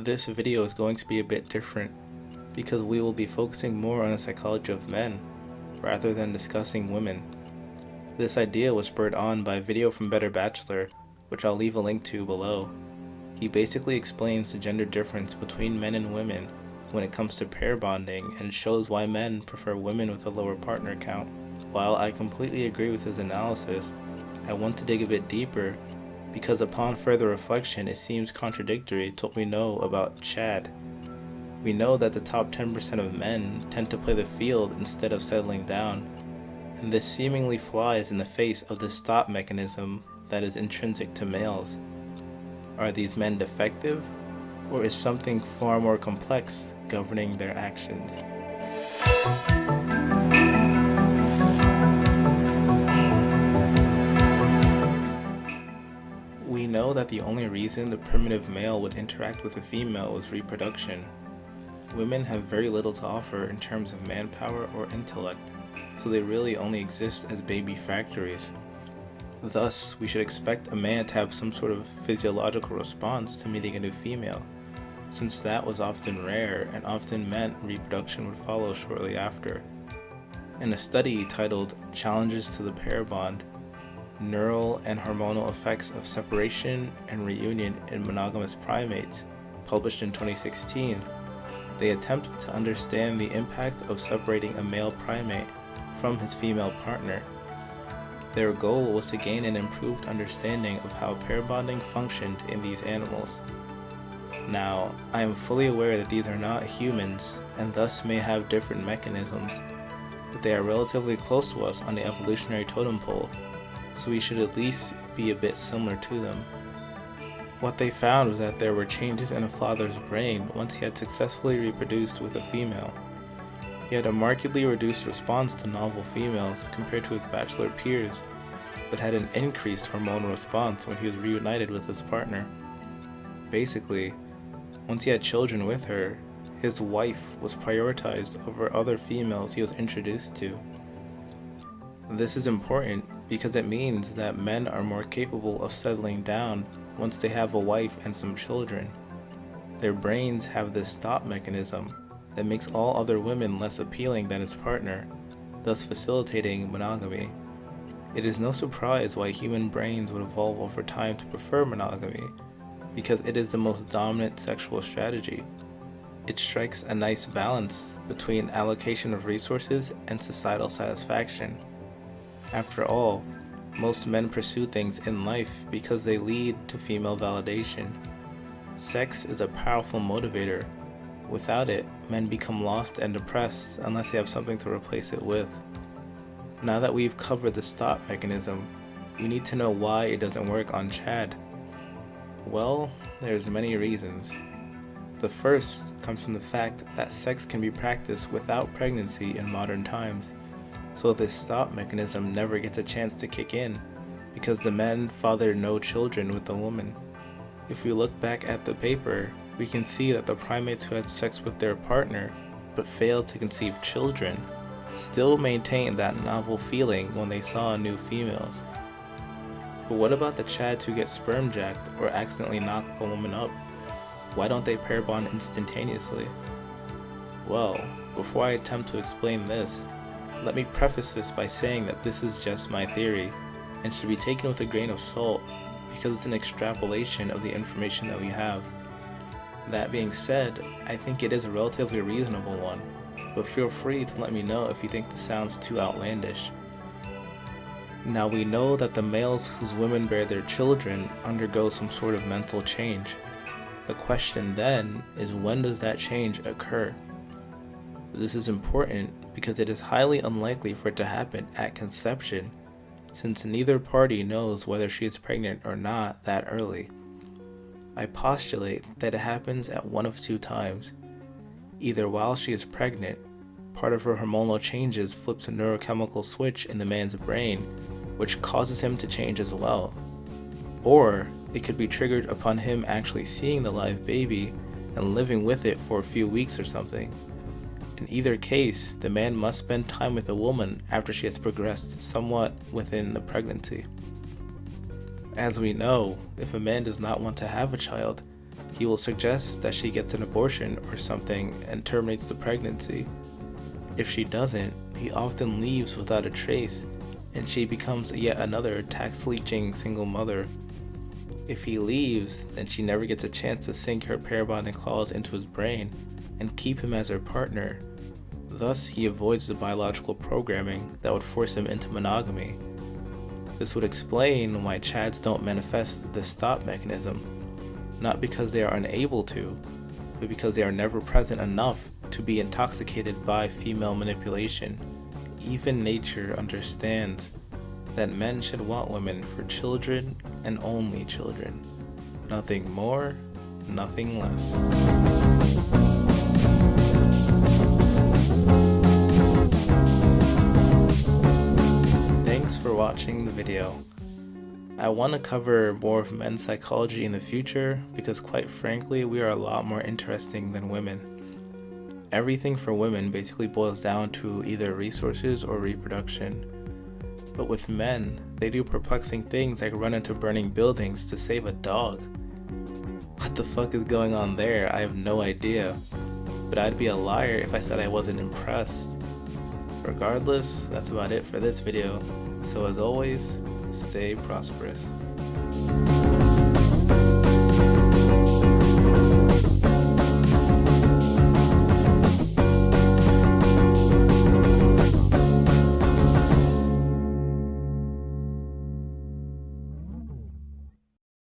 This video is going to be a bit different because we will be focusing more on the psychology of men rather than discussing women. This idea was spurred on by a video from Better Bachelor, which I'll leave a link to below. He basically explains the gender difference between men and women when it comes to pair bonding and shows why men prefer women with a lower partner count. While I completely agree with his analysis, I want to dig a bit deeper because upon further reflection it seems contradictory to what we know about Chad. We know that the top 10% of men tend to play the field instead of settling down, and this seemingly flies in the face of the stop mechanism that is intrinsic to males. Are these men defective, or is something far more complex governing their actions? We know that the only reason the primitive male would interact with a female was reproduction. Women have very little to offer in terms of manpower or intellect, so they really only exist as baby factories. Thus, we should expect a man to have some sort of physiological response to meeting a new female, since that was often rare and often meant reproduction would follow shortly after. In a study titled Challenges to the Pair Bond, Neural and Hormonal Effects of Separation and Reunion in Monogamous Primates, published in 2016, they attempted to understand the impact of separating a male primate from his female partner. Their goal was to gain an improved understanding of how pair bonding functioned in these animals. Now, I am fully aware that these are not humans and thus may have different mechanisms, but they are relatively close to us on the evolutionary totem pole, so we should at least be a bit similar to them. What they found was that there were changes in a father's brain once he had successfully reproduced with a female. He had a markedly reduced response to novel females compared to his bachelor peers, but had an increased hormonal response when he was reunited with his partner. Basically, once he had children with her, his wife was prioritized over other females he was introduced to. This is important because it means that men are more capable of settling down once they have a wife and some children. Their brains have this stop mechanism that makes all other women less appealing than his partner, thus facilitating monogamy. It is no surprise why human brains would evolve over time to prefer monogamy, because it is the most dominant sexual strategy. It strikes a nice balance between allocation of resources and societal satisfaction. After all, most men pursue things in life because they lead to female validation. Sex is a powerful motivator. Without it, men become lost and depressed unless they have something to replace it with. Now that we've covered the stop mechanism, we need to know why it doesn't work on Chad. Well, there's many reasons. The first comes from the fact that sex can be practiced without pregnancy in modern times, so this stop mechanism never gets a chance to kick in because the men father no children with the woman. If we look back at the paper, we can see that the primates who had sex with their partner but failed to conceive children still maintained that novel feeling when they saw new females. But what about the Chads who get sperm jacked or accidentally knock a woman up? Why don't they pair bond instantaneously? Well, before I attempt to explain this, let me preface this by saying that this is just my theory and should be taken with a grain of salt because it's an extrapolation of the information that we have. That being said, I think it is a relatively reasonable one, but feel free to let me know if you think this sounds too outlandish. Now we know that the males whose women bear their children undergo some sort of mental change. The question then is, when does that change occur? This is important because it is highly unlikely for it to happen at conception, since neither party knows whether she is pregnant or not that early. I postulate that it happens at one of two times. Either while she is pregnant, part of her hormonal changes flips a neurochemical switch in the man's brain, which causes him to change as well. Or it could be triggered upon him actually seeing the live baby and living with it for a few weeks or something. In either case, the man must spend time with the woman after she has progressed somewhat within the pregnancy. As we know, if a man does not want to have a child, He will suggest that she gets an abortion or something and terminates the pregnancy. If she doesn't, he often leaves without a trace, and she becomes yet another tax-leeching single mother. If he leaves, then she never gets a chance to sink her pair bonding claws into his brain and keep him as her partner. Thus, he avoids the biological programming that would force him into monogamy. This would explain why Chads don't manifest the stop mechanism, not because they are unable to, but because they are never present enough to be intoxicated by female manipulation. Even nature understands that men should want women for children and only children. Nothing more, nothing less. Thanks for watching the video. I want to cover more of men's psychology in the future because quite frankly, we are a lot more interesting than women. Everything for women basically boils down to either resources or reproduction. But with men, they do perplexing things like run into burning buildings to save a dog. What the fuck is going on there? I have no idea. But I'd be a liar if I said I wasn't impressed. Regardless, that's about it for this video. So as always, stay prosperous.